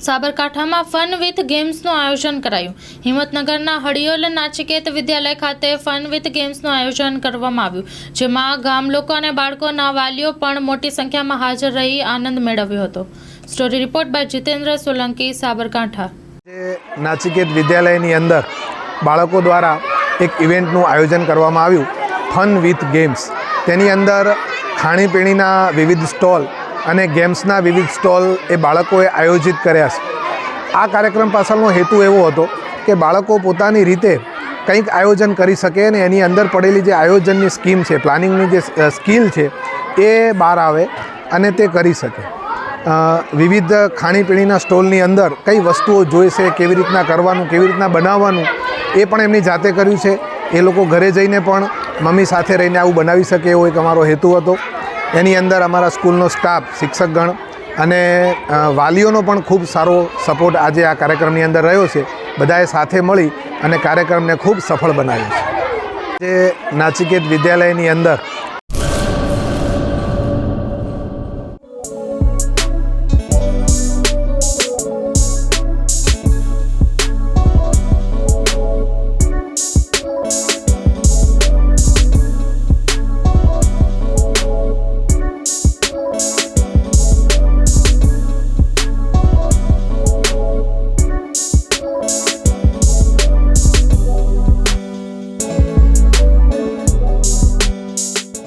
સાબરકાંઠામાં fun with ગેમ્સનું આયોજન કરાયું। હિંમતનગરના હડિયોલ નાચિકેત વિદ્યાલય ખાતે ફન વિથ ગેમ્સનું આયોજન કરવામાં આવ્યું, જેમાં ગામ લોકો અને બાળકોના વાલીઓ પણ મોટી સંખ્યામાં હાજર રહી આનંદ મેળવ્યો હતો। Story report by Jitendra Solanki, Sabarkantha. Nachiket વિદ્યાલયની અંદર બાળકો દ્વારા એક ઇવેન્ટનું આયોજન કરવામાં આવ્યું, ફન વિથ ગેમ્સ। તેની અંદર ખાણીપીણીના વિવિધ સ્ટોલ અને ગેમ્સના વિવિધ સ્ટોલ એ બાળકોએ આયોજિત કર્યા છે। આ કાર્યક્રમ પાછળનો હેતુ એવો હતો કે બાળકો પોતાની રીતે કંઈક આયોજન કરી શકે અને એની અંદર પડેલી જે આયોજનની સ્કીમ છે, પ્લાનિંગની જે સ્કિલ છે એ બહાર આવે અને તે કરી શકે। વિવિધ ખાણીપીણીના સ્ટોલની અંદર કઈ વસ્તુઓ જોઈશે, કેવી રીતના કરવાનું, કેવી રીતના બનાવવાનું એ પણ એમની જાતે કર્યું છે। એ લોકો ઘરે જઈને પણ મમ્મી સાથે રહીને આવું બનાવી શકે એવો એક અમારો હેતુ હતો। એની અંદર અમારા સ્કૂલનો સ્ટાફ, શિક્ષકગણ અને વાલીઓનો પણ ખૂબ સારો સપોર્ટ આજે આ કાર્યક્રમની અંદર રહ્યો છે। બધાએ સાથે મળી અને કાર્યક્રમને ખૂબ સફળ બનાવ્યો છે। જે નાચિકેત વિદ્યાલયની અંદર